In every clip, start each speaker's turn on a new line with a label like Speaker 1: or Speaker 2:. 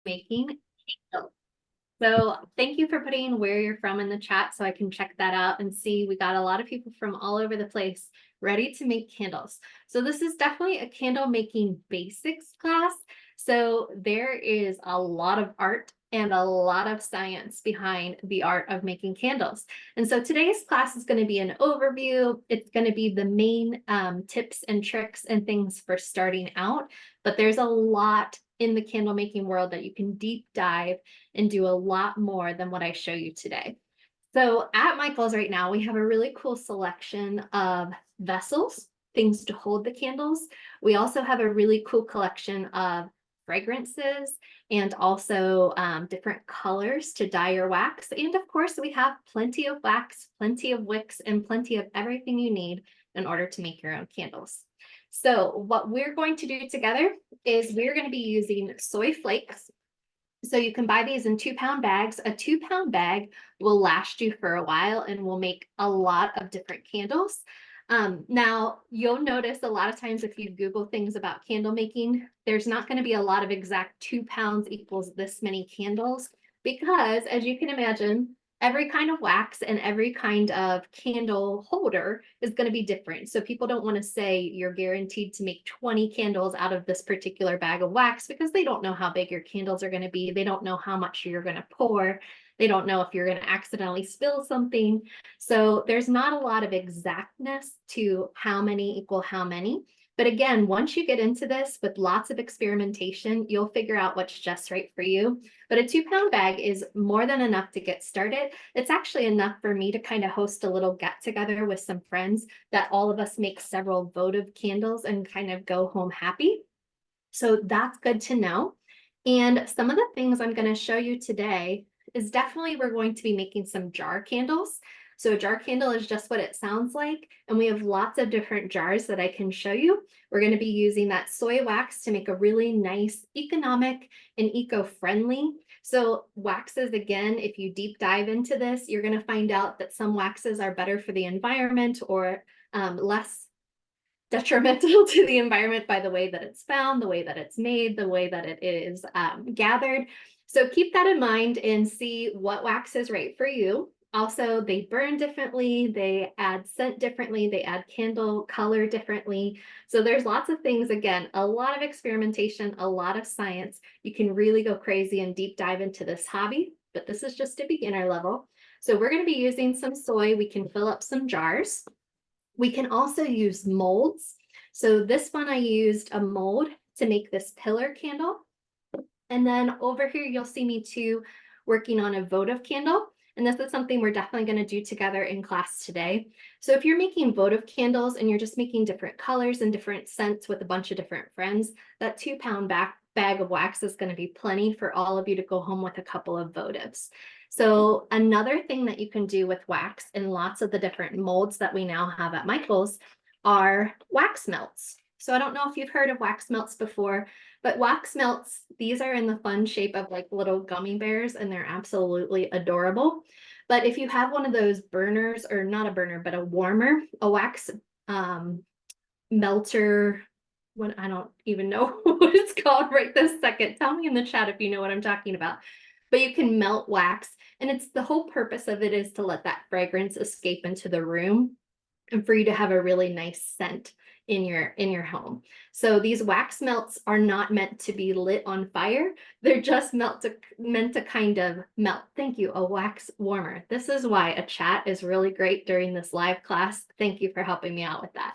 Speaker 1: making candles. So thank you for putting where you're from in the chat so I can check that out and see. We got a lot of people from all over the place ready to make candles. So this is definitely a candle making basics class. So there is a lot of art and a lot of science behind the art of making candles. And so today's class is going to be an overview. It's going to be the main tips and tricks and things for starting out. But there's a lot in the candle making world that you can deep dive and do a lot more than what I show you today. So at Michael's right now, we have a really cool selection of vessels, things to hold the candles. We also have a really cool collection of fragrances and also different colors to dye your wax. And of course, we have plenty of wax, plenty of wicks, and plenty of everything you need in order to make your own candles. So what we're going to do together is we're going to be using soy flakes. So you can buy these in 2-pound bags. A 2-pound bag will last you for a while and will make a lot of different candles. Now, you'll notice a lot of times if you Google things about candle making, there's not going to be a lot of exact 2 pounds equals this many candles, because as you can imagine, every kind of wax and every kind of candle holder is going to be different. So people don't want to say you're guaranteed to make 20 candles out of this particular bag of wax because they don't know how big your candles are going to be. They don't know how much you're going to pour. They don't know if you're going to accidentally spill something. So there's not a lot of exactness to how many equal how many. But again, once you get into this with lots of experimentation, you'll figure out what's just right for you. But a 2-pound bag is more than enough to get started. It's actually enough for me to kind of host a little get together with some friends that all of us make several votive candles and kind of go home happy. So that's good to know. And some of the things I'm going to show you today is definitely we're going to be making some jar candles. So a jar candle is just what it sounds like. And we have lots of different jars that I can show you. We're going to be using that soy wax to make a really nice, economic, and eco-friendly. So waxes, again, if you deep dive into this, you're going to find out that some waxes are better for the environment or less detrimental to the environment by the way that it's found, the way that it's made, the way that it is gathered. So keep that in mind and see what wax is right for you. Also, they burn differently, they add scent differently, they add candle color differently. So there's lots of things, again, a lot of experimentation, a lot of science. You can really go crazy and deep dive into this hobby, but this is just a beginner level. So we're going to be using some soy. We can fill up some jars. We can also use molds. So this one I used a mold to make this pillar candle. And then over here, you'll see me too working on a votive candle. And this is something we're definitely going to do together in class today. So if you're making votive candles and you're just making different colors and different scents with a bunch of different friends, that 2-pound bag of wax is going to be plenty for all of you to go home with a couple of votives. So another thing that you can do with wax in lots of the different molds that we now have at Michael's are wax melts. So I don't know if you've heard of wax melts before, but wax melts, these are in the fun shape of like little gummy bears, and they're absolutely adorable. But if you have one of those burners, or not a burner, but a warmer, a wax melter, what, I don't even know what it's called right this second. Tell me in the chat if you know what I'm talking about. But you can melt wax, and it's the whole purpose of it is to let that fragrance escape into the room and for you to have a really nice scent in your home. So these wax melts are not meant to be lit on fire. They're just meant to kind of melt. Thank you, a wax warmer. This is why a chat is really great during this live class. Thank you for helping me out with that.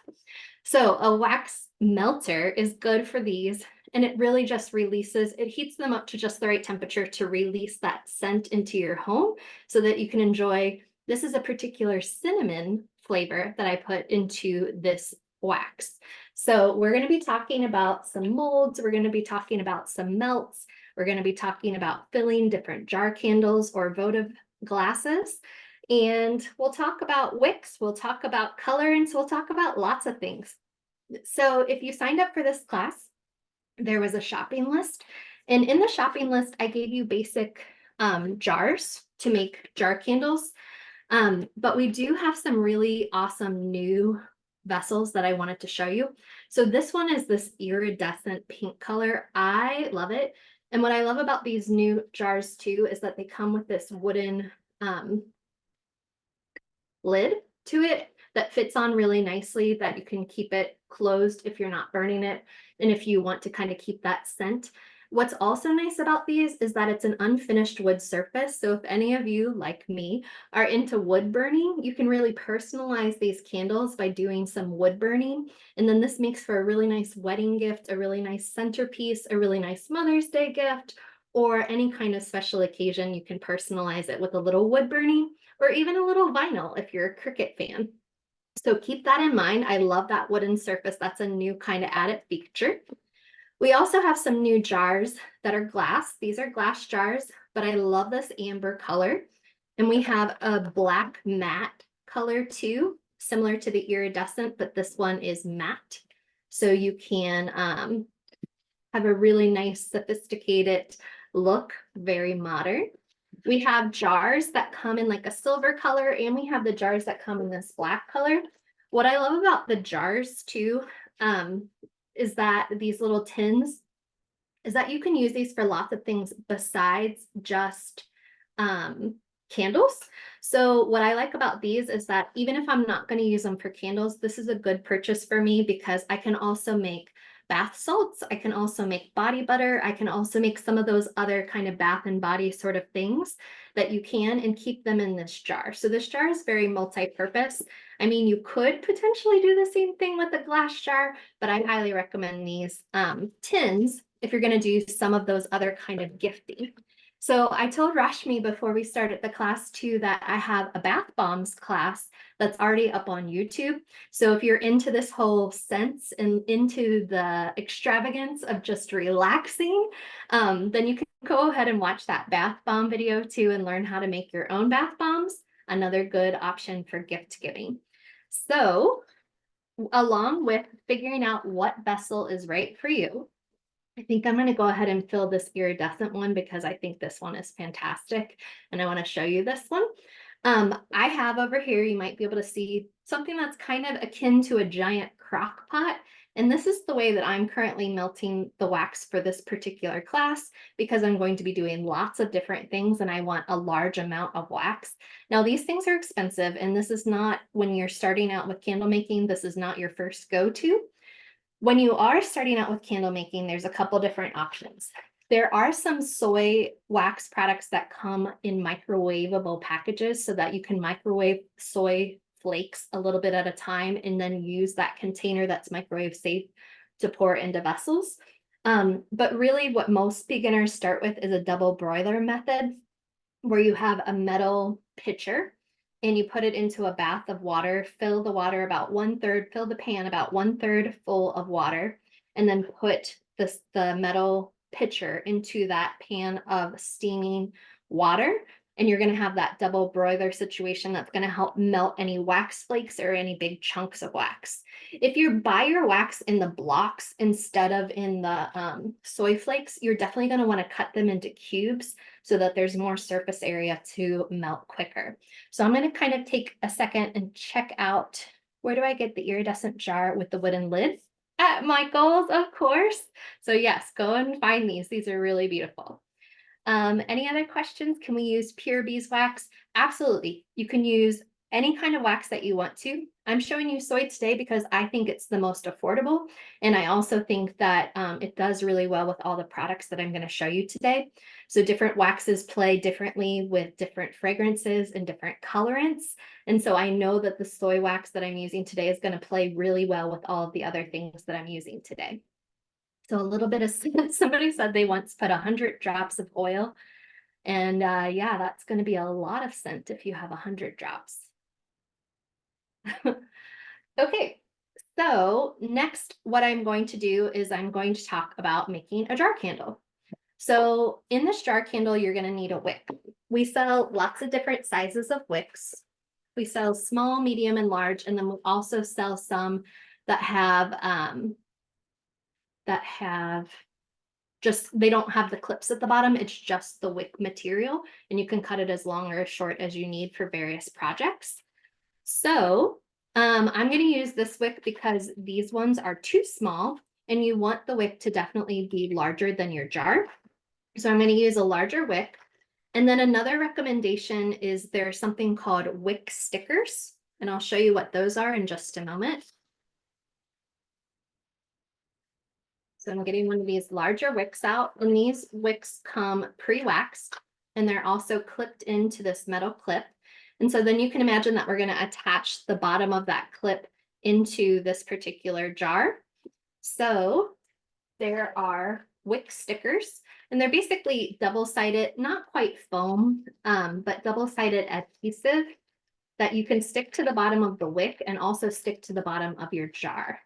Speaker 1: So a wax melter is good for these, and it really just releases, it heats them up to just the right temperature to release that scent into your home so that you can enjoy. This is a particular cinnamon flavor that I put into this wax. So we're going to be talking about some molds. We're going to be talking about some melts. We're going to be talking about filling different jar candles or votive glasses. And we'll talk about wicks. We'll talk about colorants. We'll talk about lots of things. So if you signed up for this class, there was a shopping list. And in the shopping list, I gave you basic jars to make jar candles. But we do have some really awesome new vessels that I wanted to show you. So this one is this iridescent pink color. I love it. And what I love about these new jars too is that they come with this wooden lid to it that fits on really nicely, that you can keep it closed if you're not burning it, and if you want to kind of keep that scent. What's also nice about these is that it's an unfinished wood surface. So if any of you, like me, are into wood burning, you can really personalize these candles by doing some wood burning. And then this makes for a really nice wedding gift, a really nice centerpiece, a really nice Mother's Day gift, or any kind of special occasion. You can personalize it with a little wood burning, or even a little vinyl if you're a Cricut fan. So keep that in mind. I love that wooden surface. That's a new kind of added feature. We also have some new jars that are glass. These are glass jars, but I love this amber color. And we have a black matte color too, similar to the iridescent, but this one is matte. So you can have a really nice, sophisticated look, very modern. We have jars that come in like a silver color, and we have the jars that come in this black color. What I love about the jars too, is that these little tins, is that you can use these for lots of things besides just candles. So what I like about these is that even if I'm not going to use them for candles, this is a good purchase for me because I can also make bath salts. I can also make body butter. I can also make some of those other kind of bath and body sort of things that you can, and keep them in this jar. So this jar is very multi-purpose. I mean, you could potentially do the same thing with a glass jar, but I highly recommend these tins if you're going to do some of those other kind of gifting. So I told Rashmi before we started the class too that I have a bath bombs class that's already up on YouTube. So if you're into this whole sense and into the extravagance of just relaxing, then you can go ahead and watch that bath bomb video too and learn how to make your own bath bombs. Another good option for gift giving. So along with figuring out what vessel is right for you, I think I'm going to go ahead and fill this iridescent one because I think this one is fantastic and I want to show you this one. I have over here, you might be able to see something that's kind of akin to a giant crock pot. And this is the way that I'm currently melting the wax for this particular class because I'm going to be doing lots of different things and I want a large amount of wax. Now, these things are expensive, and this is not, when you're starting out with candle making, this is not your first go-to. When you are starting out with candle making, there's a couple different options. There are some soy wax products that come in microwavable packages so that you can microwave soy flakes a little bit at a time and then use that container that's microwave safe to pour into vessels. But really what most beginners start with is a double broiler method where you have a metal pitcher and you put it into a bath of water, fill the water about 1/3, fill the pan about 1/3 full of water, and then put the metal pitcher into that pan of steaming water. And you're going to have that double broiler situation that's going to help melt any wax flakes or any big chunks of wax. If you buy your wax in the blocks instead of in the soy flakes, you're definitely going to want to cut them into cubes so that there's more surface area to melt quicker. So I'm going to kind of take a second and check out, where do I get the iridescent jar with the wooden lid? At Michael's, of course. So yes, go and find these. These are really beautiful. Any other questions? Can we use pure beeswax? Absolutely. You can use any kind of wax that you want to. I'm showing you soy today because I think it's the most affordable. And I also think that it does really well with all the products that I'm going to show you today. So different waxes play differently with different fragrances and different colorants. And so I know that the soy wax that I'm using today is going to play really well with all of the other things that I'm using today. So a little bit of scent. Somebody said they once put 100 drops of oil. And yeah, that's going to be a lot of scent if you have 100 drops. Okay, so next what I'm going to do is I'm going to talk about making a jar candle. So in this jar candle, you're going to need a wick. We sell lots of different sizes of wicks. We sell small, medium, and large, and then we also sell some that have just, they don't have the clips at the bottom. It's just the wick material, and you can cut it as long or as short as you need for various projects. So I'm going to use this wick because these ones are too small and you want the wick to definitely be larger than your jar. So I'm going to use a larger wick. And then another recommendation is there's something called Wicks stickers, and I'll show you what those are in just a moment. So I'm getting one of these larger wicks out, and these wicks come pre-waxed, and they're also clipped into this metal clip. And so then you can imagine that we're going to attach the bottom of that clip into this particular jar. So there are wick stickers, and they're basically double-sided, not quite foam, but double-sided adhesive that you can stick to the bottom of the wick and also stick to the bottom of your jar.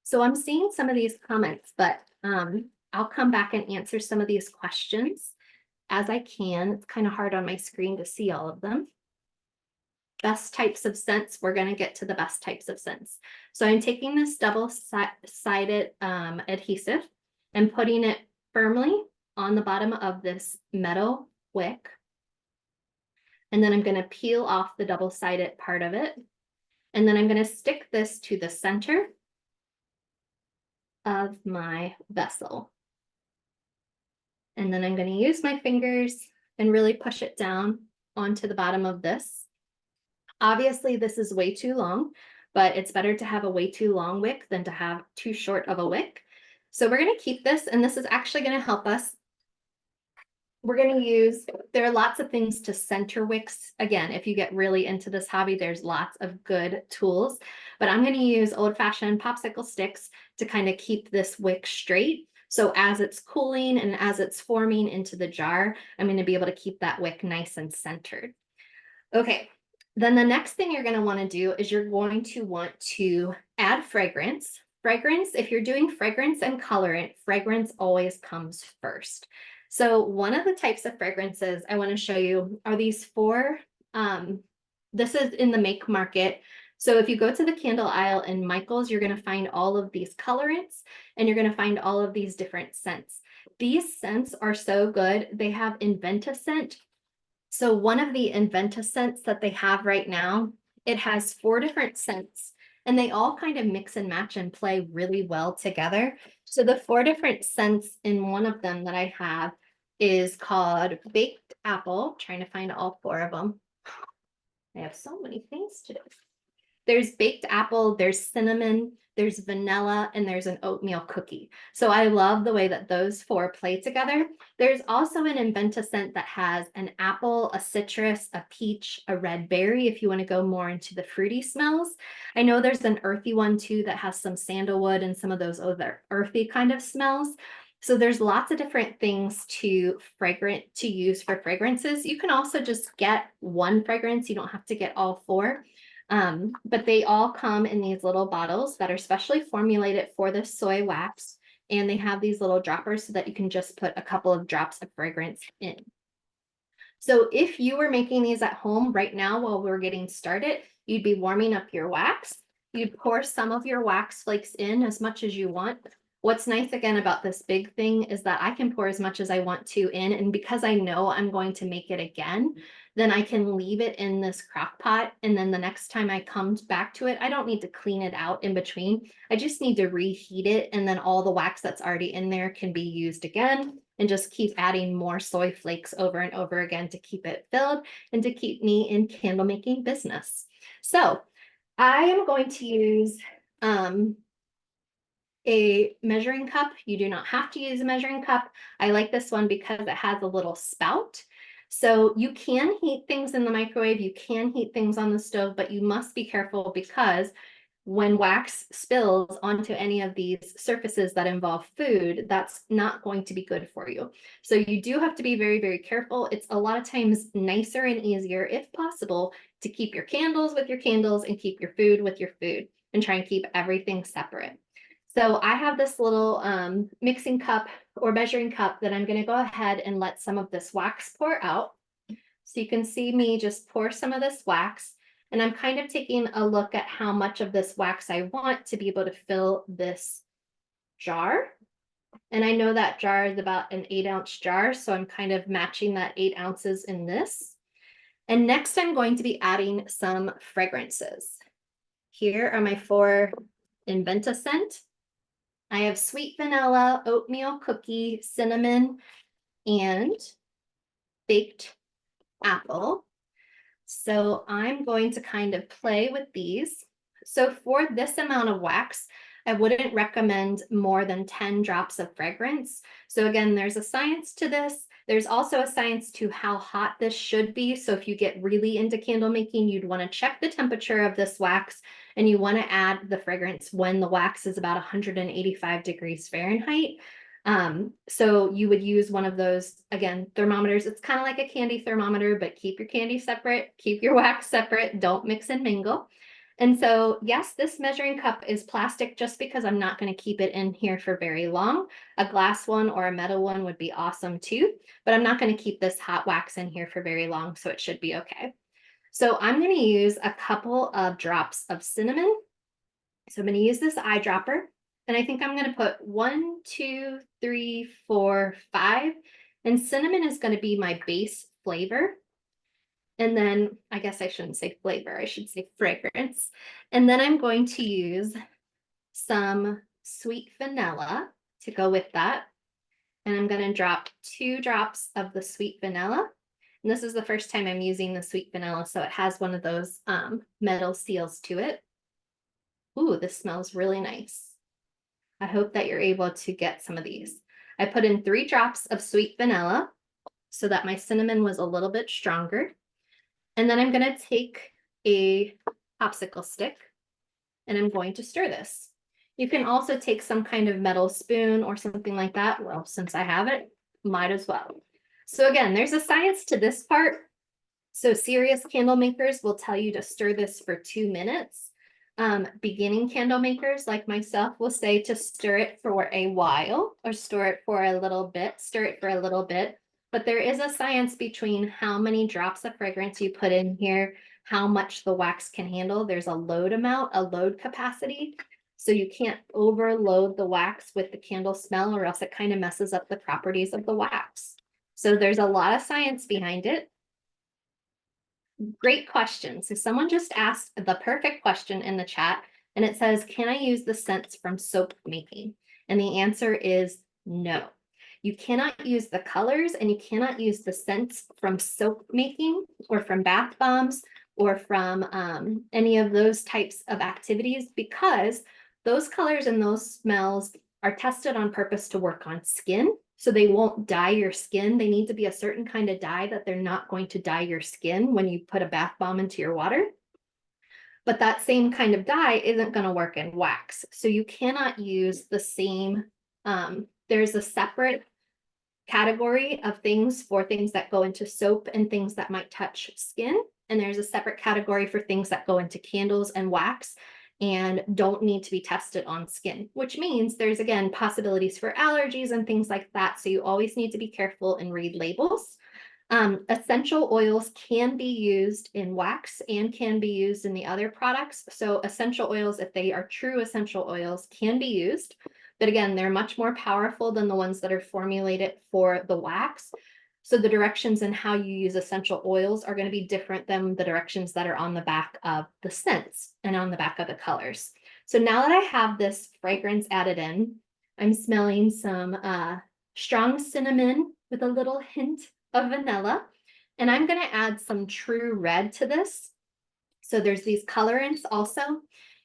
Speaker 1: So I'm seeing some of these comments, but I'll come back and answer some of these questions as I can. It's kind of hard on my screen to see all of them. Best types of scents, we're going to get to the best types of scents. So I'm taking this double-sided adhesive and putting it firmly on the bottom of this metal wick. And then I'm going to peel off the double-sided part of it. And then I'm going to stick this to the center of my vessel. And then I'm going to use my fingers and really push it down onto the bottom of this. Obviously, this is way too long, but it's better to have a way too long wick than to have too short of a wick. So we're going to keep this, and this is actually going to help us. We're going to use, there are lots of things to center wicks. Again, if you get really into this hobby, there's lots of good tools, but I'm going to use old-fashioned popsicle sticks to kind of keep this wick straight. So as it's cooling and as it's forming into the jar, I'm going to be able to keep that wick nice and centered. Okay, then the next thing you're going to want to do is you're going to want to add fragrance. Fragrance, if you're doing fragrance and colorant, fragrance always comes first. So one of the types of fragrances I want to show you are these four. This is in the Make Market. So if you go to the candle aisle in Michael's, you're going to find all of these colorants, and you're going to find all of these different scents. These scents are so good. They have Iridescent. So one of the Iridescents that they have right now, it has 4 different scents, and they all kind of mix and match and play really well together. So the 4 different scents in one of them that I have is called Baked Apple. I'm trying to find all 4 of them. I have so many things to do. There's baked apple, there's cinnamon, there's vanilla, and there's an oatmeal cookie. So I love the way that those 4 play together. There's also an Iridescent that has an apple, a citrus, a peach, a red berry, if you want to go more into the fruity smells. I know there's an earthy one too that has some sandalwood and some of those other earthy kind of smells. So there's lots of different things to use for fragrances. You can also just get one fragrance. You don't have to get all 4. But they all come in these little bottles that are specially formulated for the soy wax, and they have these little droppers so that you can just put a couple of drops of fragrance in. So if you were making these at home right now while we're getting started, you'd be warming up your wax. You'd pour some of your wax flakes in as much as you want. What's nice again about this big thing is that I can pour as much as I want to in, and because I know I'm going to make it again, then I can leave it in this crock pot, and then the next time I come back to it, I don't need to clean it out in between. I just need to reheat it, and then all the wax that's already in there can be used again, and just keep adding more soy flakes over and over again to keep it filled and to keep me in candle making business. So I am going to use a measuring cup. You do not have to use a measuring cup. I like this one because it has a little spout. So you can heat things in the microwave, you can heat things on the stove, but you must be careful because when wax spills onto any of these surfaces that involve food, that's not going to be good for you. So you do have to be very, very careful. It's a lot of times nicer and easier, if possible, to keep your candles with your candles and keep your food with your food and try and keep everything separate. So I have this little mixing cup or measuring cup that I'm going to go ahead and let some of this wax pour out. So you can see me just pour some of this wax, and I'm kind of taking a look at how much of this wax I want to be able to fill this jar. And I know that jar is about an 8-ounce jar, so I'm kind of matching that 8 ounces in this. And next I'm going to be adding some fragrances. Here are my 4 Iridescent. I have sweet vanilla, oatmeal cookie, cinnamon, and baked apple. So I'm going to kind of play with these. So for this amount of wax, I wouldn't recommend more than 10 drops of fragrance. So again, there's a science to this. There's also a science to how hot this should be. So if you get really into candle making, you'd want to check the temperature of this wax, and you want to add the fragrance when the wax is about 185 degrees Fahrenheit. So you would use one of those, again, thermometers. It's kind of like a candy thermometer, but keep your candy separate, keep your wax separate, don't mix and mingle. And so, yes, this measuring cup is plastic just because I'm not going to keep it in here for very long. A glass one or a metal one would be awesome too, but I'm not going to keep this hot wax in here for very long, so it should be okay. So I'm going to use a couple of drops of cinnamon. So I'm going to use this eyedropper, and I think I'm going to put 1, 2, 3, 4, 5, and cinnamon is going to be my base flavor. And then I guess I shouldn't say flavor, I should say fragrance. And then I'm going to use some sweet vanilla to go with that. And I'm going to drop 2 drops of the sweet vanilla. And this is the first time I'm using the sweet vanilla, so it has one of those metal seals to it. Ooh, this smells really nice. I hope that you're able to get some of these. I put in 3 drops of sweet vanilla so that my cinnamon was a little bit stronger. And then I'm going to take a popsicle stick and I'm going to stir this. You can also take some kind of metal spoon or something like that. Well, since I have it, might as well. So again, there's a science to this part. So serious candle makers will tell you to stir this for 2 minutes. Beginning candle makers like myself will say to stir it for a while or stir it for a little bit, But there is a science between how many drops of fragrance you put in here, how much the wax can handle. There's a load amount, a load capacity. So you can't overload the wax with the candle smell, or else it kind of messes up the properties of the wax. So there's a lot of science behind it. Great question. So someone just asked the perfect question in the chat, and it says, can I use the scents from soap making? And the answer is no. You cannot use the colors and you cannot use the scents from soap making or from bath bombs or from any of those types of activities, because those colors and those smells are tested on purpose to work on skin. So they won't dye your skin. They need to be a certain kind of dye that they're not going to dye your skin when you put a bath bomb into your water. But that same kind of dye isn't going to work in wax. So you cannot use the same, there's a separate category of things for things that go into soap and things that might touch skin. And there's a separate category for things that go into candles and wax and don't need to be tested on skin, which means there's, again, possibilities for allergies and things like that. So you always need to be careful and read labels. Essential oils can be used in wax and can be used in the other products. So essential oils, if they are true essential oils, can be used. But again, they're much more powerful than the ones that are formulated for the wax. So the directions in how you use essential oils are going to be different than the directions that are on the back of the scents and on the back of the colors. So now that I have this fragrance added in, I'm smelling some strong cinnamon with a little hint of vanilla. And I'm going to add some true red to this. So there's these colorants also.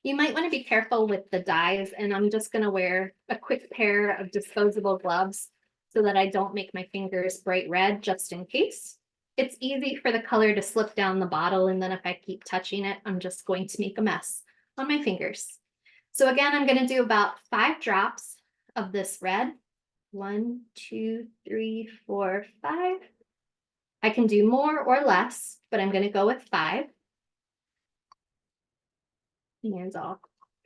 Speaker 1: You might want to be careful with the dyes, and I'm just going to wear a quick pair of disposable gloves so that I don't make my fingers bright red, just in case. It's easy for the color to slip down the bottle, and then if I keep touching it, I'm just going to make a mess on my fingers. So again, I'm going to do about 5 drops of this red. 1, 2, 3, 4, 5. I can do more or less, but I'm going to go with 5. And I'll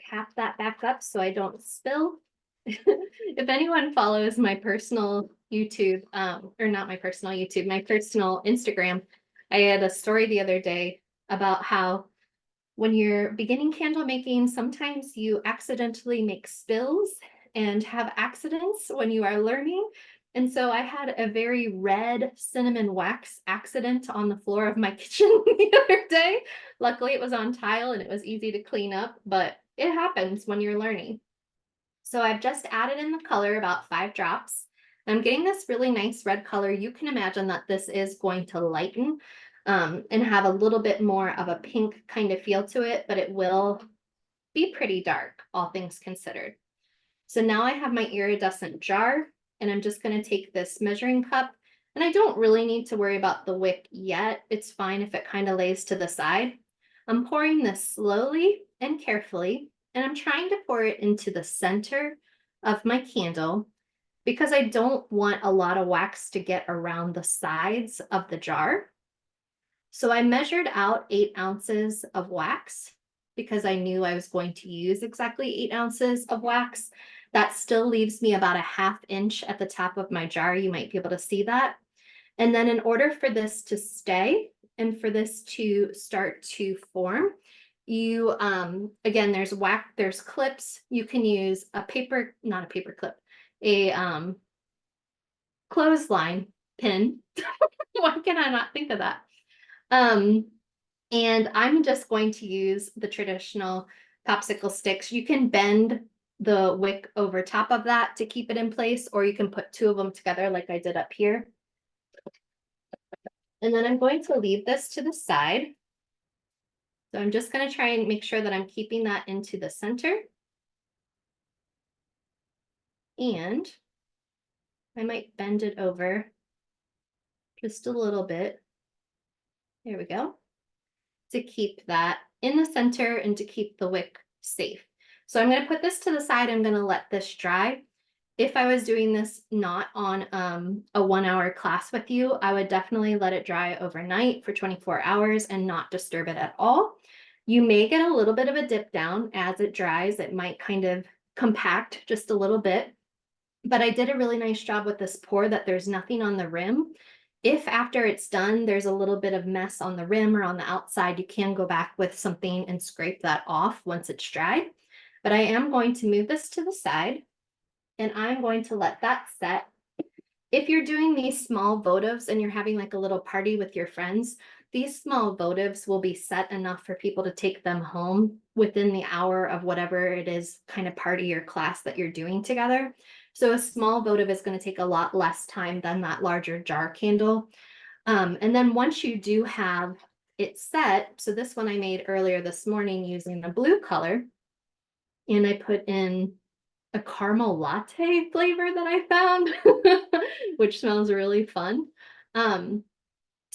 Speaker 1: cap that back up so I don't spill. If anyone follows my personal YouTube, or not my personal YouTube, my personal Instagram, I had a story the other day about how when you're beginning candle making, sometimes you accidentally make spills and have accidents when you are learning. And so I had a very red cinnamon wax accident on the floor of my kitchen the other day. Luckily, it was on tile and it was easy to clean up, but it happens when you're learning. So I've just added in the color about 5 drops. I'm getting this really nice red color. You can imagine that this is going to lighten and have a little bit more of a pink kind of feel to it, but it will be pretty dark, all things considered. So now I have my iridescent jar, and I'm just going to take this measuring cup, and I don't really need to worry about the wick yet. It's fine if it kind of lays to the side. I'm pouring this slowly and carefully, and I'm trying to pour it into the center of my candle because I don't want a lot of wax to get around the sides of the jar. So I measured out 8 ounces of wax because I knew I was going to use exactly 8 ounces of wax. That still leaves me about a 1/2 inch at the top of my jar. You might be able to see that. And then in order for this to stay and for this to start to form, you, again, there's wax, there's clips. You can use a paper, not a paper clip, a clothesline pin. Why can I not think of that? And I'm just going to use the traditional popsicle sticks. You can bend the wick over top of that to keep it in place, or you can put 2 of them together like I did up here. And then I'm going to leave this to the side. So I'm just going to try and make sure that I'm keeping that into the center. And I might bend it over just a little bit. There we go. To keep that in the center and to keep the wick safe. So I'm going to put this to the side. I'm going to let this dry. If I was doing this not on a 1-hour class with you, I would definitely let it dry overnight for 24 hours and not disturb it at all. You may get a little bit of a dip down as it dries. It might kind of compact just a little bit, but I did a really nice job with this pour that there's nothing on the rim. If after it's done, there's a little bit of mess on the rim or on the outside, you can go back with something and scrape that off once it's dried. But I am going to move this to the side, and I'm going to let that set. If you're doing these small votives and you're having like a little party with your friends, these small votives will be set enough for people to take them home within the hour of whatever it is kind of party or class that you're doing together. So a small votive is going to take a lot less time than that larger jar candle. And then once you do have it set, so this one I made earlier this morning using a blue color, and I put in a caramel latte flavor that I found, which smells really fun.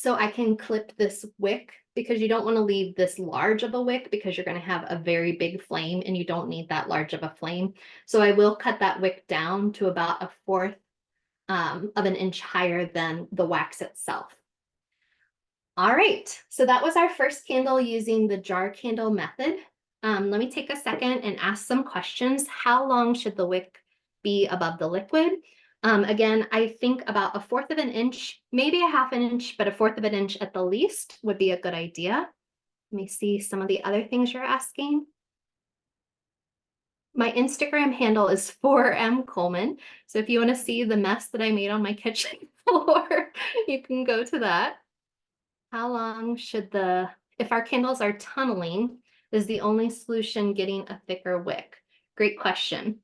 Speaker 1: So I can clip this wick because you don't want to leave this large of a wick because you're going to have a very big flame and you don't need that large of a flame. So I will cut that wick down to about 1/4 of an inch higher than the wax itself. All right, so that was our first candle using the jar candle method. Let me take a second and ask some questions. How long should the wick be above the liquid? Again, I think about 1/4 of an inch, maybe a 1/2 inch, but 1/4 of an inch at the least would be a good idea. Let me see some of the other things you're asking. My Instagram handle is 4M Coleman. So if you want to see the mess that I made on my kitchen floor, you can go to that. How long should if our candles are tunneling, is the only solution getting a thicker wick? Great question.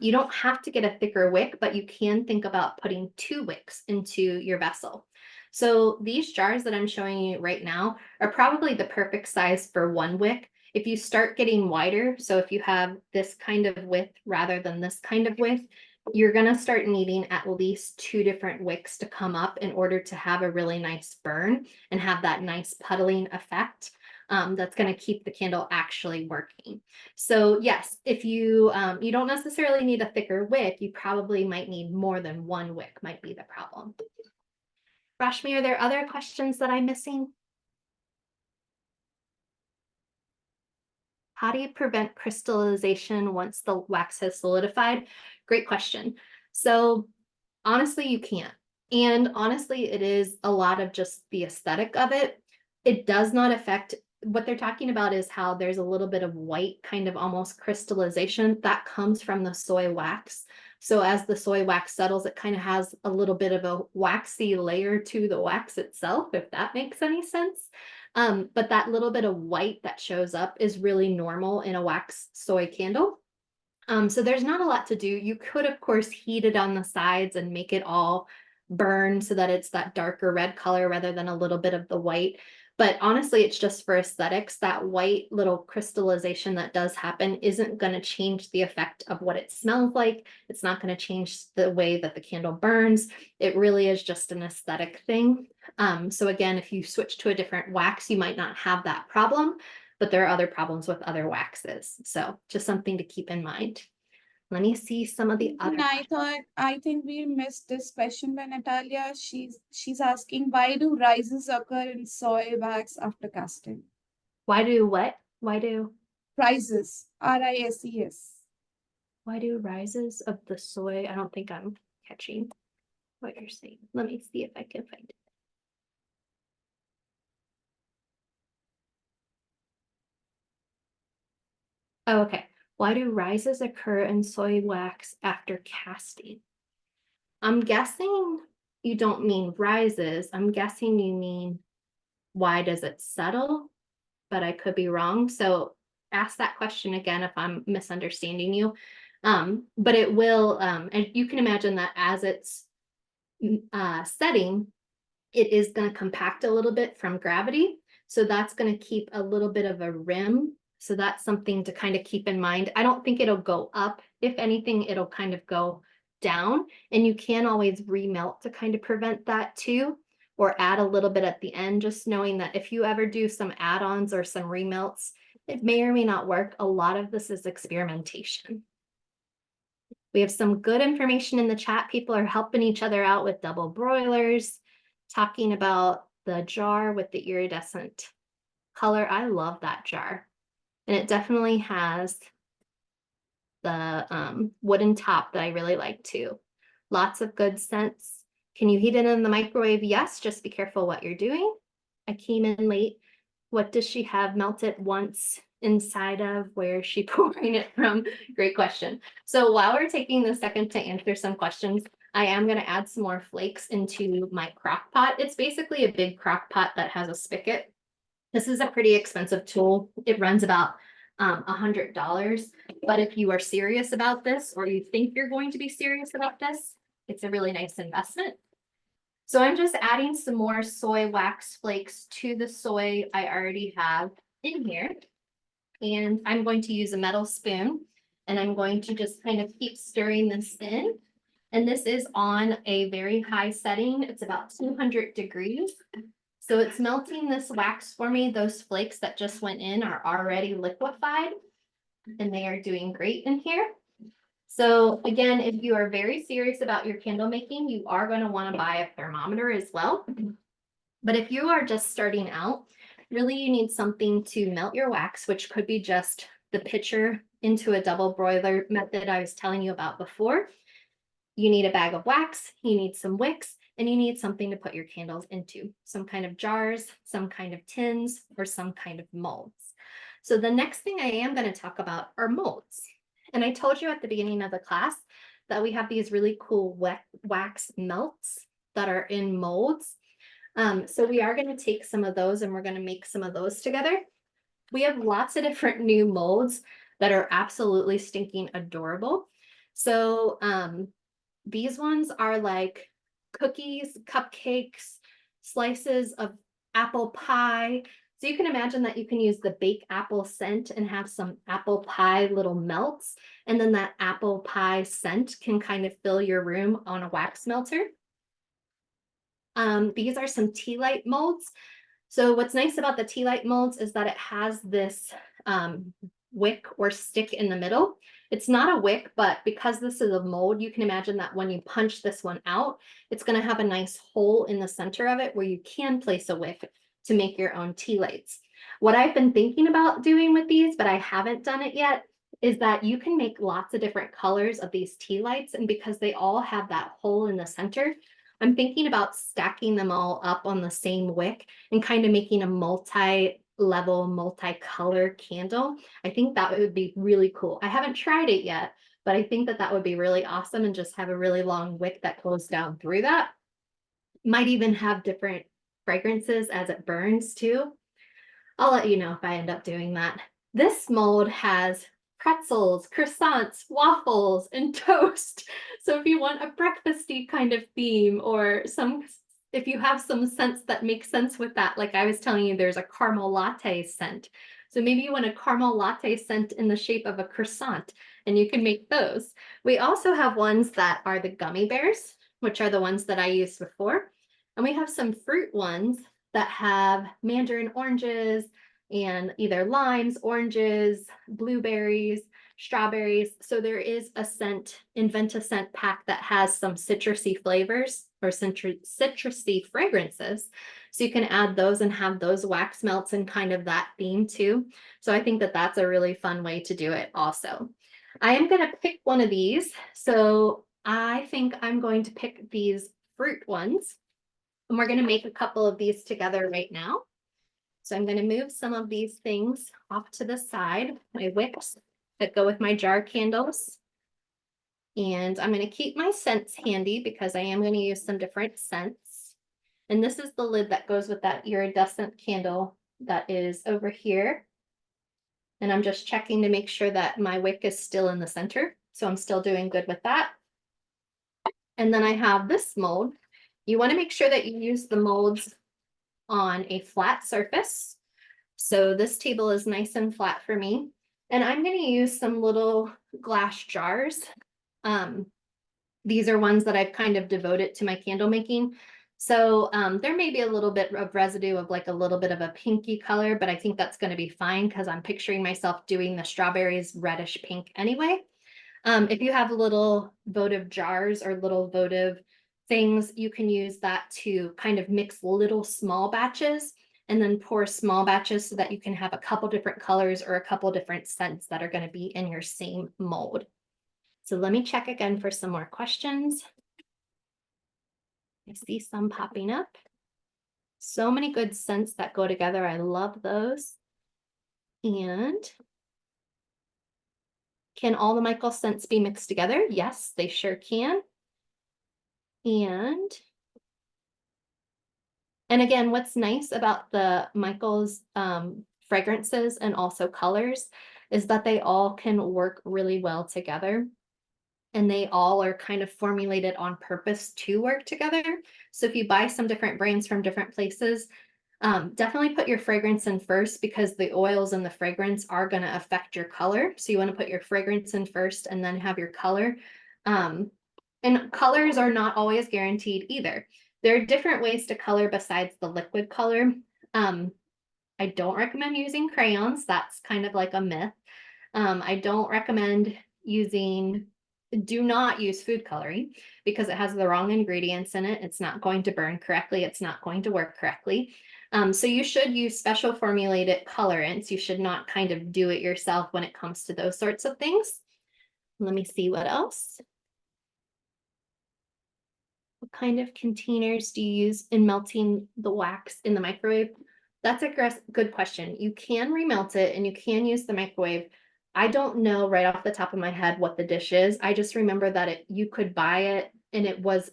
Speaker 1: You don't have to get a thicker wick, but you can think about putting 2 wicks into your vessel. So these jars that I'm showing you right now are probably the perfect size for 1 wick. If you start getting wider, so if you have this kind of width rather than this kind of width, you're going to start needing at least 2 different wicks to come up in order to have a really nice burn and have that nice puddling effect. That's going to keep the candle actually working. So yes, if you you don't necessarily need a thicker wick, you probably might need more than 1 wick might be the problem. Rashmi, are there other questions that I'm missing? How do you prevent crystallization once the wax has solidified? Great question. So honestly, you can't. And honestly, it is a lot of just the aesthetic of it. It does not affect, what they're talking about is how there's a little bit of white kind of almost crystallization that comes from the soy wax. So as the soy wax settles, it kind of has a little bit of a waxy layer to the wax itself, if that makes any sense. But that little bit of white that shows up is really normal in a wax soy candle. So there's not a lot to do. You could, of course, heat it on the sides and make it all burn so that it's that darker red color rather than a little bit of the white. But honestly, it's just for aesthetics. That white little crystallization that does happen isn't going to change the effect of what it smells like. It's not going to change the way that the candle burns. It really is just an aesthetic thing. So again, if you switch to a different wax, you might not have that problem, but there are other problems with other waxes. So just something to keep in mind. Let me see some of the other.
Speaker 2: I think we missed this question by Natalia. She's asking, why do rises occur in soy wax after casting?
Speaker 1: Why do what? Why do
Speaker 2: Rises, RISES.
Speaker 1: why do rises of the soy? I don't think I'm catching what you're saying. Let me see if I can find it. Oh, okay. Why do rises occur in soy wax after casting? I'm guessing you don't mean rises. I'm guessing you mean why does it settle? But I could be wrong. So ask that question again if I'm misunderstanding you. But it will, and you can imagine that as it's setting, it is going to compact a little bit from gravity. So that's going to keep a little bit of a rim. So that's something to kind of keep in mind. I don't think it'll go up. If anything, it'll kind of go down. And you can always remelt to kind of prevent that too, or add a little bit at the end, just knowing that if you ever do some add-ons or some remelts, it may or may not work. A lot of this is experimentation. We have some good information in the chat. People are helping each other out with double broilers, talking about the jar with the iridescent color. I love that jar. And it definitely has the wooden top that I really like too. Lots of good scents. Can you heat it in the microwave? Yes, just be careful what you're doing. I came in late. What does she have melted once inside of? Where is she pouring it from? Great question. So while we're taking a second to answer some questions, I am going to add some more flakes into my crock pot. It's basically a big crock pot that has a spigot. This is a pretty expensive tool. It runs about $100. But if you are serious about this, or you think you're going to be serious about this, it's a really nice investment. So I'm just adding some more soy wax flakes to the soy I already have in here. And I'm going to use a metal spoon, and I'm going to just kind of keep stirring this in. And this is on a very high setting. It's about 200 degrees. So it's melting this wax for me. Those flakes that just went in are already liquefied, and they are doing great in here. So again, if you are very serious about your candle making, you are going to want to buy a thermometer as well. But if you are just starting out, really you need something to melt your wax, which could be just the pitcher into a double broiler method I was telling you about before. You need a bag of wax, you need some wicks, and you need something to put your candles into, some kind of jars, some kind of tins, or some kind of molds. So the next thing I am going to talk about are molds. And I told you at the beginning of the class that we have these really cool wax melts that are in molds. So we are going to take some of those and we're going to make some of those together. We have lots of different new molds that are absolutely stinking adorable. So these ones are like cookies, cupcakes, slices of apple pie. So you can imagine that you can use the baked apple scent and have some apple pie little melts. And then that apple pie scent can kind of fill your room on a wax melter. These are some tea light molds. So what's nice about the tea light molds is that it has this wick or stick in the middle. It's not a wick, but because this is a mold, you can imagine that when you punch this one out, it's going to have a nice hole in the center of it where you can place a wick to make your own tea lights. What I've been thinking about doing with these, but I haven't done it yet, is that you can make lots of different colors of these tea lights. And because they all have that hole in the center, I'm thinking about stacking them all up on the same wick and kind of making a multi-level, multi-color candle. I think that would be really cool. I haven't tried it yet, but I think that that would be really awesome, and just have a really long wick that goes down through that. Might even have different fragrances as it burns too. I'll let you know if I end up doing that. This mold has pretzels, croissants, waffles, and toast. So if you want a breakfasty kind of theme, or if you have some scents that make sense with that, like I was telling you, there's a caramel latte scent. So maybe you want a caramel latte scent in the shape of a croissant, and you can make those. We also have ones that are the gummy bears, which are the ones that I used before. And we have some fruit ones that have mandarin oranges and either limes, oranges, blueberries, strawberries. So there is a scent, invent a scent pack that has some citrusy flavors or citrusy fragrances. So you can add those and have those wax melts in kind of that theme too. So I think that that's a really fun way to do it also. I am going to pick one of these. So I think I'm going to pick these fruit ones. And we're going to make a couple of these together right now. So I'm going to move some of these things off to the side, my wicks that go with my jar candles. And I'm going to keep my scents handy because I am going to use some different scents. And this is the lid that goes with that iridescent candle that is over here. And I'm just checking to make sure that my wick is still in the center. So I'm still doing good with that. And then I have this mold. You want to make sure that you use the molds on a flat surface. So this table is nice and flat for me. And I'm going to use some little glass jars. These are ones that I've kind of devoted to my candle making. So there may be a little bit of residue of like a little bit of a pinky color, but I think that's going to be fine because I'm picturing myself doing the strawberries reddish pink anyway. If you have little votive jars or little votive things, you can use that to kind of mix little small batches and then pour small batches so that you can have a couple different colors or a couple different scents that are going to be in your same mold. So let me check again for some more questions. I see some popping up. So many good scents that go together. I love those. And can all the Michael scents be mixed together? Yes, they sure can. And again, what's nice about the Michael's fragrances and also colors is that they all can work really well together. And they all are kind of formulated on purpose to work together. So if you buy some different brands from different places, definitely put your fragrance in first because the oils and the fragrance are going to affect your color. So you want to put your fragrance in first and then have your color. And colors are not always guaranteed either. There are different ways to color besides the liquid color. I don't recommend using crayons. That's kind of like a myth. I don't recommend do not use food coloring because it has the wrong ingredients in it. It's not going to burn correctly. It's not going to work correctly. So you should use special formulated colorants. You should not kind of do it yourself when it comes to those sorts of things. Let me see what else. What kind of containers do you use in melting the wax in the microwave? That's a good question. You can remelt it and you can use the microwave. I don't know right off the top of my head what the dish is. I just remember that you could buy it and it was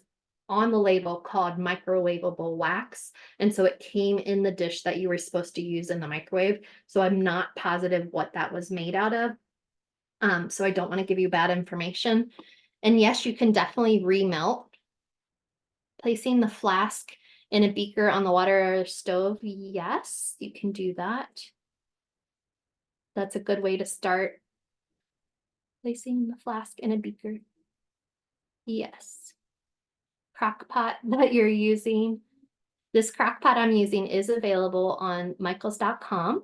Speaker 1: on the label called microwavable wax. And so it came in the dish that you were supposed to use in the microwave. So I'm not positive what that was made out of. So I don't want to give you bad information. And yes, you can definitely remelt. Placing the flask in a beaker on the water stove, yes, you can do that. That's a good way to start. Placing the flask in a beaker. Yes. Crock pot that you're using. This crock pot I'm using is available on michaels.com.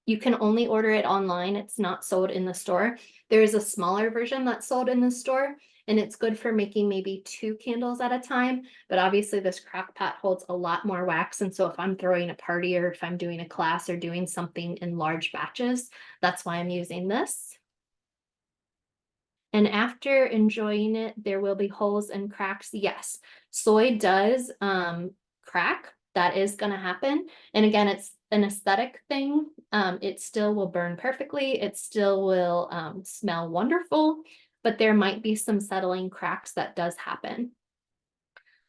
Speaker 1: You can only order it online. It's not sold in the store. There is a smaller version that's sold in the store, and it's good for making maybe 2 candles at a time. But obviously this crock pot holds a lot more wax. And so if I'm throwing a party or if I'm doing a class or doing something in large batches, that's why I'm using this. And after enjoying it, there will be holes and cracks. Yes, soy does crack. That is going to happen. And again, it's an aesthetic thing. It still will burn perfectly. It still will smell wonderful, but there might be some settling cracks that does happen.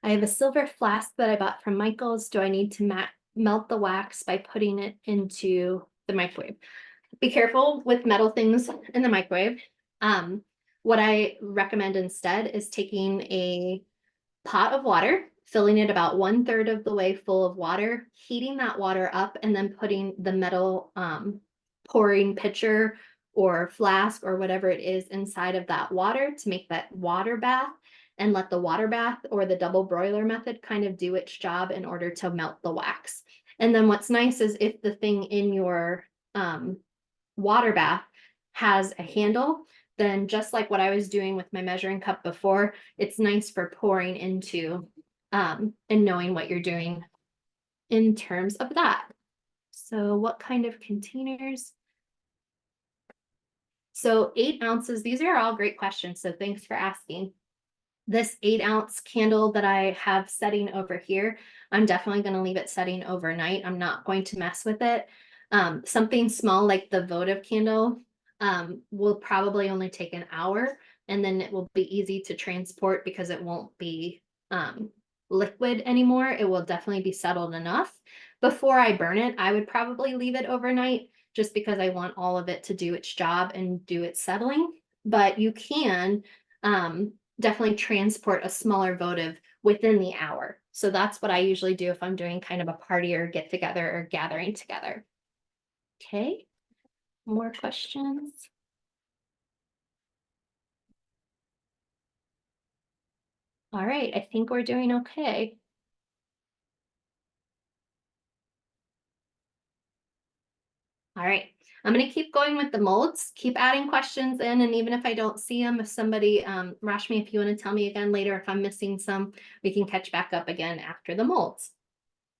Speaker 1: I have a silver flask that I bought from Michaels. Do I need to melt the wax by putting it into the microwave? Be careful with metal things in the microwave. What I recommend instead is taking a pot of water, filling it about 1/3 of the way full of water, heating that water up, and then putting the metal pouring pitcher or flask or whatever it is inside of that water to make that water bath, and let the water bath or the double broiler method kind of do its job in order to melt the wax. And then what's nice is if the thing in your water bath has a handle, then just like what I was doing with my measuring cup before, it's nice for pouring into and knowing what you're doing in terms of that. So what kind of containers? So 8 ounces, these are all great questions, so thanks for asking. This 8-ounce candle that I have setting over here, I'm definitely going to leave it setting overnight. I'm not going to mess with it. Something small like the votive candle will probably only take an hour, and then it will be easy to transport because it won't be liquid anymore. It will definitely be settled enough. Before I burn it, I would probably leave it overnight just because I want all of it to do its job and do its settling. But you can definitely transport a smaller votive within the hour. So that's what I usually do if I'm doing kind of a party or get together or gathering together. Okay, more questions? All right, I think we're doing okay. All right, I'm going to keep going with the molds, keep adding questions in, and even if I don't see them, if somebody, rush me if you want to tell me again later if I'm missing some, we can catch back up again after the molds.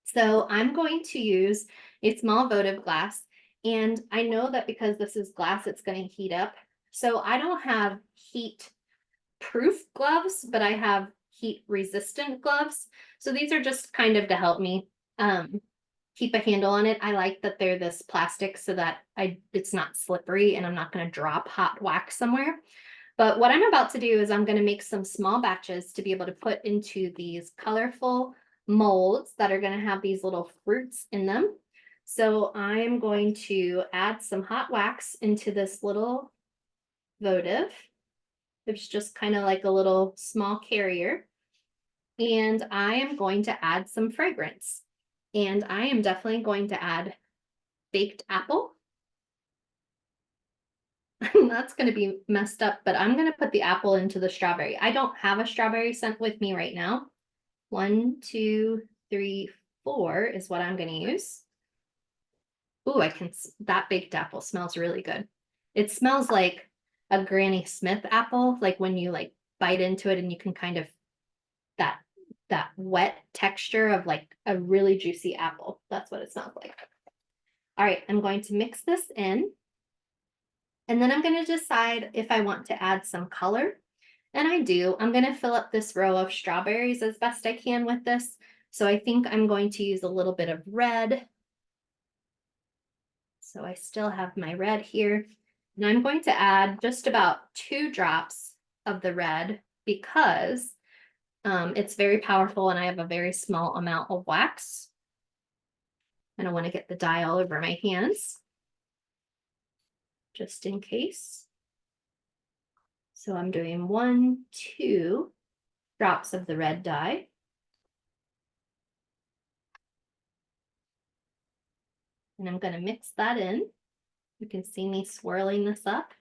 Speaker 1: So I'm going to use a small votive glass, and I know that because this is glass, it's going to heat up. So I don't have heat proof gloves, but I have heat resistant gloves. So these are just kind of to help me keep a handle on it. I like that they're this plastic so that it's not slippery and I'm not going to drop hot wax somewhere. But what I'm about to do is I'm going to make some small batches to be able to put into these colorful molds that are going to have these little fruits in them. So I'm going to add some hot wax into this little votive. It's just kind of like a little small carrier. And I am going to add some fragrance. And I am definitely going to add baked apple. That's going to be messed up, but I'm going to put the apple into the strawberry. I don't have a strawberry scent with me right now. 1, 2, 3, 4 is what I'm going to use. Ooh, that baked apple smells really good. It smells like a Granny Smith apple, like when you like bite into it and you can kind of that wet texture of like a really juicy apple. That's what it smells like. All right, I'm going to mix this in. And then I'm going to decide if I want to add some color. And I do. I'm going to fill up this row of strawberries as best I can with this. So I think I'm going to use a little bit of red. So I still have my red here. And I'm going to add just about 2 drops of the red because it's very powerful and I have a very small amount of wax. I don't want to get the dye all over my hands, just in case. So I'm doing 1, 2 drops of the red dye. And I'm going to mix that in. You can see me swirling this up.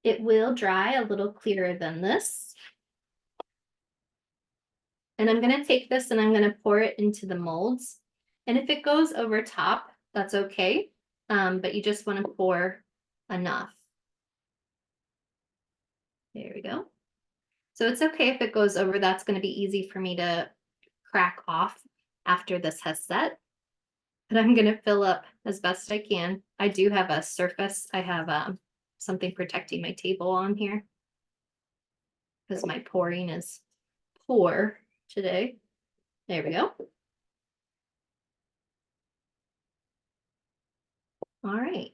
Speaker 1: It will dry a little clearer than this. And I'm going to take this and I'm going to pour it into the molds. And if it goes over top, that's okay. But you just want to pour enough. There we go. So it's okay if it goes over. That's going to be easy for me to crack off after this has set. But I'm going to fill up as best I can. I do have a surface. I have something protecting my table on here because my pouring is poor today. There we go. All right.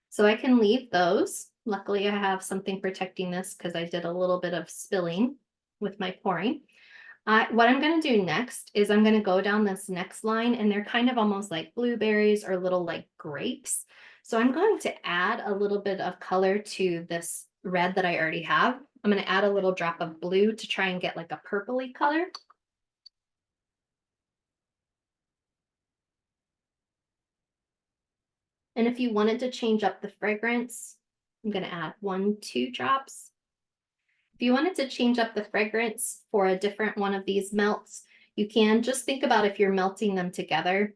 Speaker 1: So I can leave those. Luckily, I have something protecting this because I did a little bit of spilling with my pouring. What I'm gonna do next is I'm gonna go down this next line, and they're kind of almost like blueberries or little like grapes. So I'm going to add a little bit of color to this red that I already have. I'm gonna add a little drop of blue to try and get like a purpley color. And if you wanted to change up the fragrance, I'm gonna add 2 drops. If you wanted to change up the fragrance for a different one of these melts, you can. Just think about if you're melting them together,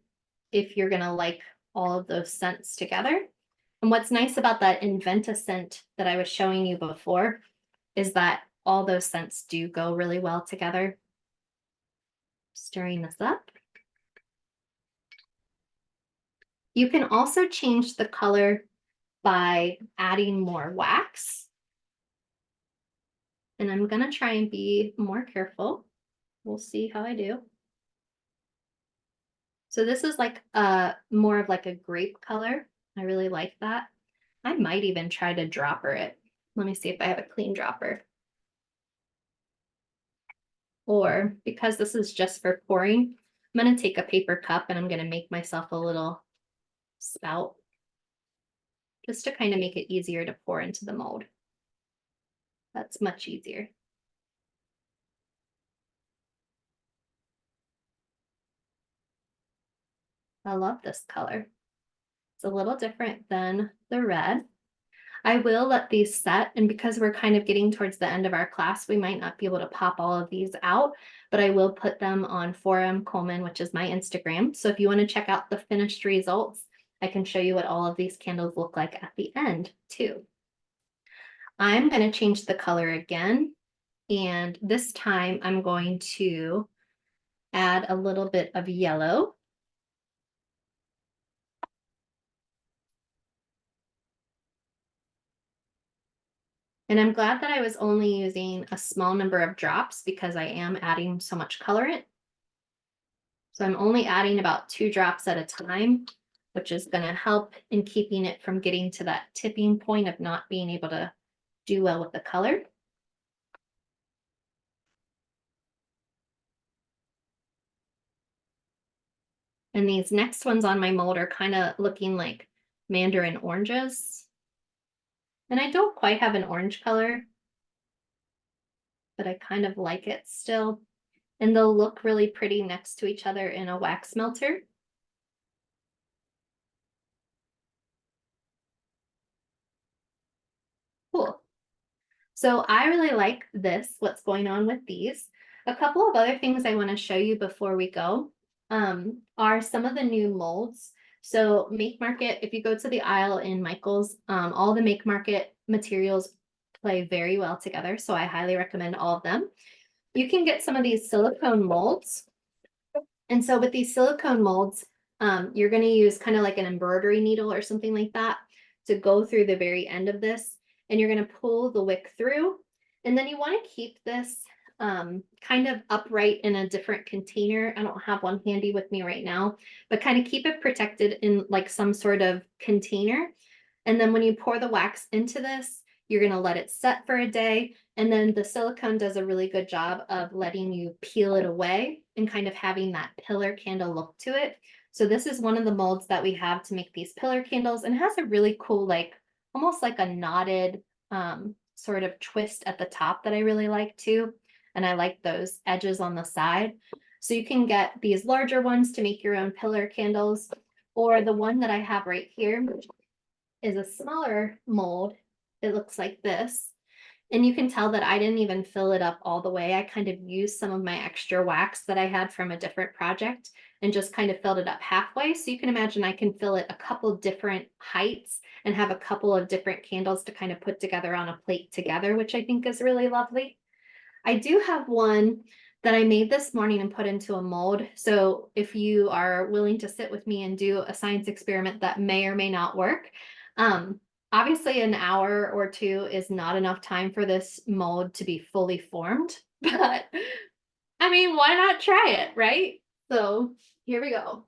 Speaker 1: if you're gonna like all of those scents together. And what's nice about that Iridescent that I was showing you before is that all those scents do go really well together. Stirring this up. You can also change the color by adding more wax. And I'm gonna try and be more careful. We'll see how I do. So this is like more of like a grape color. I really like that. I might even try to dropper it. Let me see if I have a clean dropper. Or because this is just for pouring, I'm gonna take a paper cup and I'm gonna make myself a little spout just to kind of make it easier to pour into the mold. That's much easier. I love this color. It's a little different than the red. I will let these set, and because we're kind of getting towards the end of our class, we might not be able to pop all of these out, but I will put them on Forum Coleman, which is my Instagram. So if you want to check out the finished results, I can show you what all of these candles look like at the end too. I'm going to change the color again, and this time I'm going to add a little bit of yellow. And I'm glad that I was only using a small number of drops because I am adding so much colorant. So I'm only adding about 2 drops at a time, which is going to help in keeping it from getting to that tipping point of not being able to do well with the color. And these next ones on my mold are kind of looking like mandarin oranges. And I don't quite have an orange color, but I kind of like it still. And they'll look really pretty next to each other in a wax melter. Cool. So I really like this, what's going on with these. A couple of other things I want to show you before we go are some of the new molds. So Make Market, if you go to the aisle in Michael's, all the Make Market materials play very well together. So I highly recommend all of them. You can get some of these silicone molds. And so with these silicone molds, you're going to use kind of like an embroidery needle or something like that to go through the very end of this. And you're going to pull the wick through. And then you want to keep this kind of upright in a different container. I don't have one handy with me right now, but kind of keep it protected in like some sort of container. And then when you pour the wax into this, you're going to let it set for a day. And then the silicone does a really good job of letting you peel it away and kind of having that pillar candle look to it. So this is one of the molds that we have to make these pillar candles, and it has a really cool, like almost like a knotted sort of twist at the top that I really like too. And I like those edges on the side. So you can get these larger ones to make your own pillar candles, or the one that I have right here is a smaller mold. It looks like this. And you can tell that I didn't even fill it up all the way. I kind of used some of my extra wax that I had from a different project and just kind of filled it up halfway. So you can imagine I can fill it a couple different heights and have a couple of different candles to kind of put together on a plate together, which I think is really lovely. I do have one that I made this morning and put into a mold. So if you are willing to sit with me and do a science experiment that may or may not work, obviously an hour or two is not enough time for this mold to be fully formed, but I mean, why not try it, right? So here we go.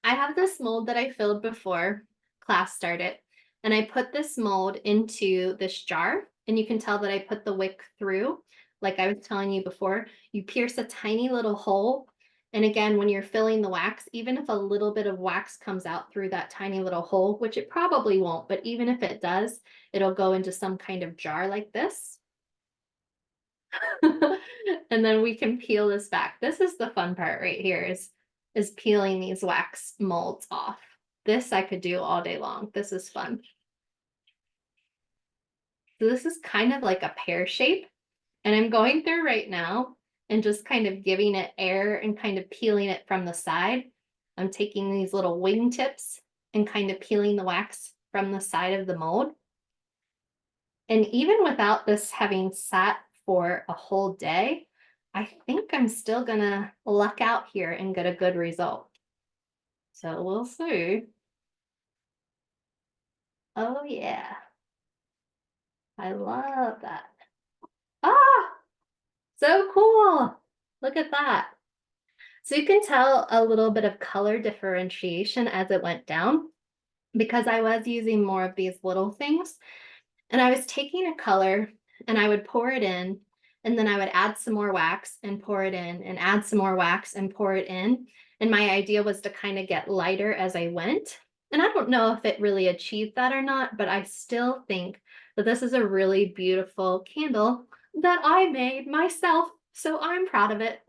Speaker 1: I have this mold that I filled before class started, and I put this mold into this jar, and you can tell that I put the wick through like I was telling you before, you pierce a tiny little hole. And again, when you're filling the wax, even if a little bit of wax comes out through that tiny little hole, which it probably won't, but even if it does, it'll go into some kind of jar like this. And then we can peel this back. This is the fun part right here is peeling these wax molds off. This I could do all day long. This is fun. So this is kind of like a pear shape. And I'm going through right now and just kind of giving it air and kind of peeling it from the side. I'm taking these little wing tips and kind of peeling the wax from the side of the mold. And even without this having sat for a whole day, I think I'm still gonna luck out here and get a good result. So we'll see. Oh yeah. I love that. Ah, so cool. Look at that. So you can tell a little bit of color differentiation as it went down because I was using more of these little things. And I was taking a color and I would pour it in, and then I would add some more wax and pour it in, and add some more wax and pour it in. And my idea was to kind of get lighter as I went. And I don't know if it really achieved that or not, but I still think that this is a really beautiful candle that I made myself. So I'm proud of it.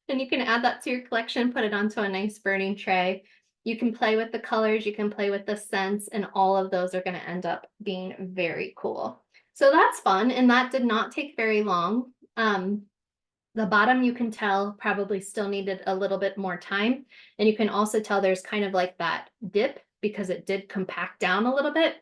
Speaker 1: And you can add that to your collection, put it onto a nice burning tray. You can play with the colors, you can play with the scents, and all of those are going to end up being very cool. So that's fun, and that did not take very long. The bottom, you can tell, probably still needed a little bit more time. And you can also tell there's kind of like that dip because it did compact down a little bit.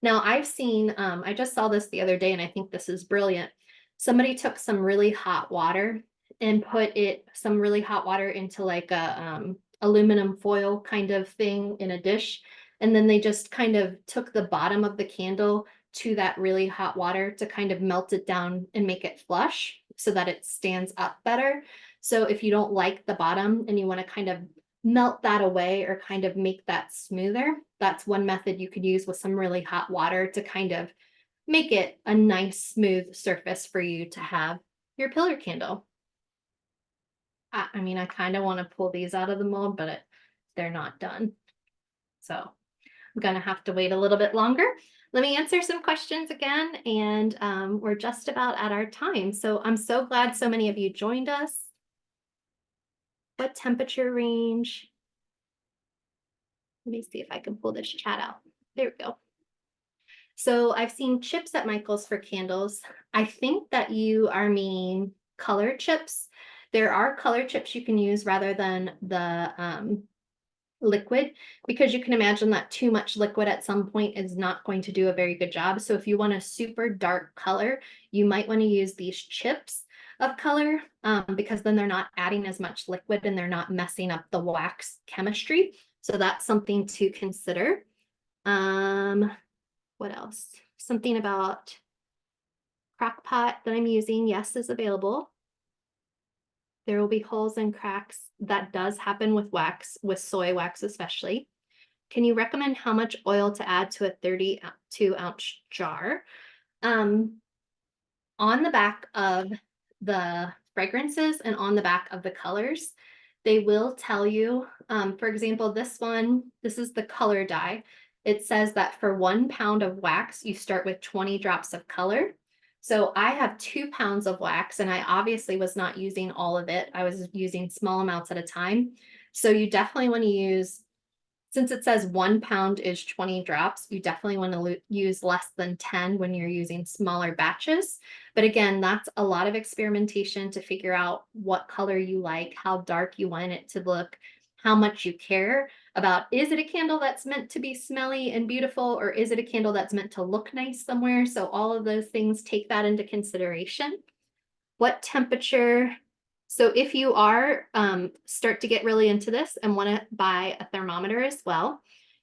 Speaker 1: Now I've seen, I just saw this the other day and I think this is brilliant. Somebody took some really hot water and put some really hot water into like a aluminum foil kind of thing in a dish. And then they just kind of took the bottom of the candle to that really hot water to kind of melt it down and make it flush so that it stands up better. So if you don't like the bottom and you want to kind of melt that away or kind of make that smoother, that's one method you could use with some really hot water to kind of make it a nice smooth surface for you to have your pillar candle. I mean, I kind of want to pull these out of the mold, but they're not done. So I'm going to have to wait a little bit longer. Let me answer some questions again, and we're just about at our time. So I'm so glad so many of you joined us. What temperature range? Let me see if I can pull this chat out. There we go. So I've seen chips at Michael's for candles. I think that you are meaning color chips. There are color chips you can use rather than the liquid, because you can imagine that too much liquid at some point is not going to do a very good job. So if you want a super dark color, you might want to use these chips of color because then they're not adding as much liquid and they're not messing up the wax chemistry. So that's something to consider. What else? Something about crock pot that I'm using, yes, is available. There will be holes and cracks. That does happen with wax, with soy wax especially. Can you recommend how much oil to add to a 32-ounce jar? On the back of the fragrances and on the back of the colors, they will tell you, for example, this is the color dye. It says that for 1 pound of wax, you start with 20 drops of color. So I have 2 pounds of wax, and I obviously was not using all of it. I was using small amounts at a time. So you definitely want to use, since it says 1 pound is 20 drops, you definitely want to use less than 10 when you're using smaller batches. But again, that's a lot of experimentation to figure out what color you like, how dark you want it to look, how much you care about, is it a candle that's meant to be smelly and beautiful, or is it a candle that's meant to look nice somewhere? So all of those things, take that into consideration. What temperature? So if you are start to get really into this and want to buy a thermometer as well,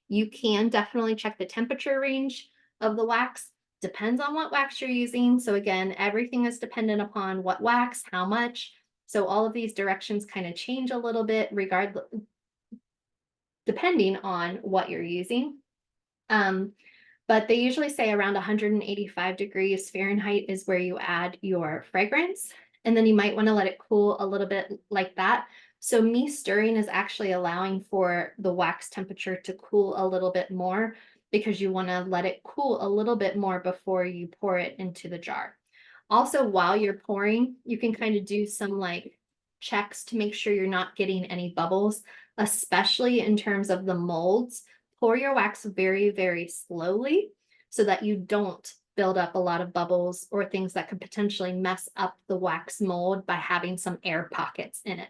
Speaker 1: you can definitely check the temperature range of the wax. Depends on what wax you're using. So again, everything is dependent upon what wax, how much. So all of these directions kind of change a little bit depending on what you're using. but they usually say around 185 degrees Fahrenheit is where you add your fragrance. And then you might want to let it cool a little bit like that. So me stirring is actually allowing for the wax temperature to cool a little bit more, because you want to let it cool a little bit more before you pour it into the jar. Also, while you're pouring, you can kind of do some like checks to make sure you're not getting any bubbles, especially in terms of the molds. Pour your wax very, very slowly so that you don't build up a lot of bubbles or things that could potentially mess up the wax mold by having some air pockets in it.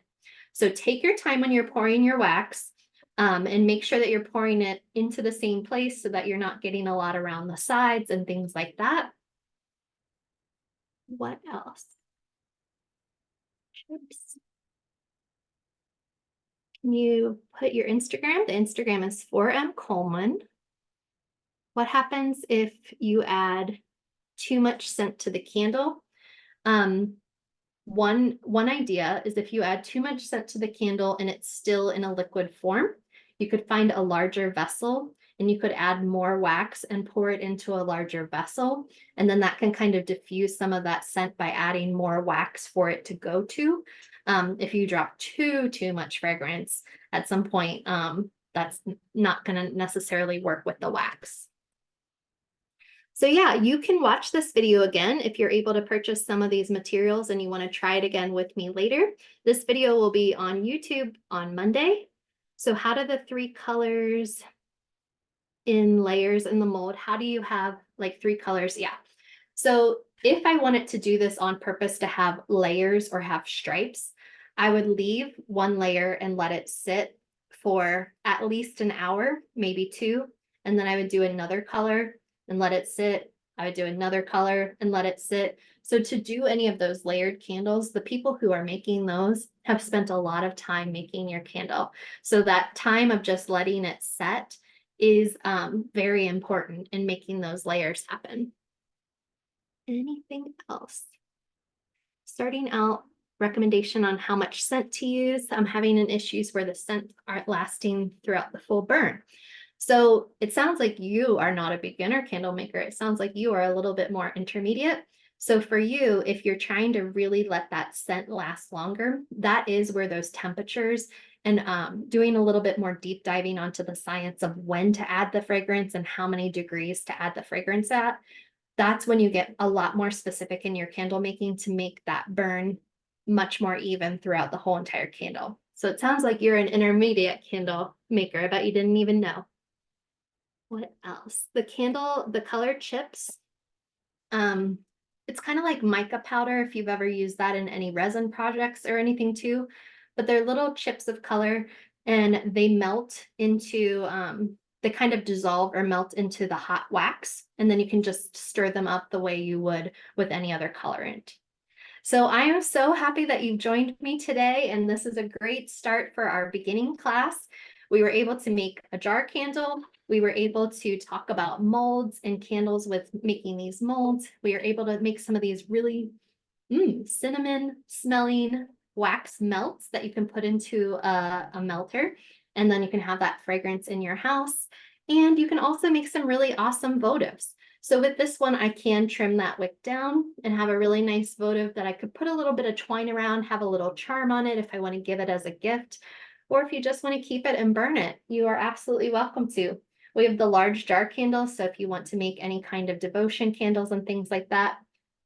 Speaker 1: So take your time when you're pouring your wax, and make sure that you're pouring it into the same place so that you're not getting a lot around the sides and things like that. What else? Chips. Can you put your Instagram? The Instagram is 4M Coleman. What happens if you add too much scent to the candle? One idea is if you add too much scent to the candle and it's still in a liquid form, you could find a larger vessel and you could add more wax and pour it into a larger vessel. And then that can kind of diffuse some of that scent by adding more wax for it to go to. If you drop too much fragrance at some point, that's not going to necessarily work with the wax. So yeah, you can watch this video again if you're able to purchase some of these materials and you want to try it again with me later. This video will be on YouTube on Monday. So how do the 3 colors in layers in the mold, how do you have like 3 colors? Yeah. So if I wanted to do this on purpose to have layers or have stripes, I would leave one layer and let it sit for at least an hour, maybe 2. And then I would do another color and let it sit. I would do another color and let it sit. So to do any of those layered candles, the people who are making those have spent a lot of time making your candle. So that time of just letting it set is very important in making those layers happen. Anything else? Starting out, recommendation on how much scent to use. I'm having an issues where the scents aren't lasting throughout the full burn. So it sounds like you are not a beginner candle maker. It sounds like you are a little bit more intermediate. So for you, if you're trying to really let that scent last longer, that is where those temperatures and doing a little bit more deep diving onto the science of when to add the fragrance and how many degrees to add the fragrance at, that's when you get a lot more specific in your candle making to make that burn much more even throughout the whole entire candle. So it sounds like you're an intermediate candle maker. I bet you didn't even know. What else? The candle, the colored chips. It's kind of like mica powder if you've ever used that in any resin projects or anything too, but they're little chips of color and they melt into, they kind of dissolve or melt into the hot wax. And then you can just stir them up the way you would with any other colorant. So I am so happy that you joined me today, and this is a great start for our beginning class. We were able to make a jar candle. We were able to talk about molds and candles with making these molds. We were able to make some of these really cinnamon smelling wax melts that you can put into a melter, and then you can have that fragrance in your house. And you can also make some really awesome votives. So with this one, I can trim that wick down and have a really nice votive that I could put a little bit of twine around, have a little charm on it if I want to give it as a gift, or if you just want to keep it and burn it, you are absolutely welcome to. We have the large jar candles, so if you want to make any kind of devotion candles and things like that,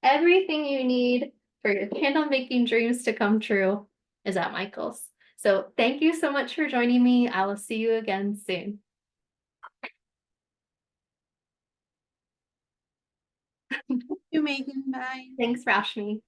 Speaker 1: everything you need for your candle making dreams to come true is at Michael's. So thank you so much for joining me. I will see you again soon.
Speaker 2: You, Megan. Bye.
Speaker 1: Thanks, Rashmi.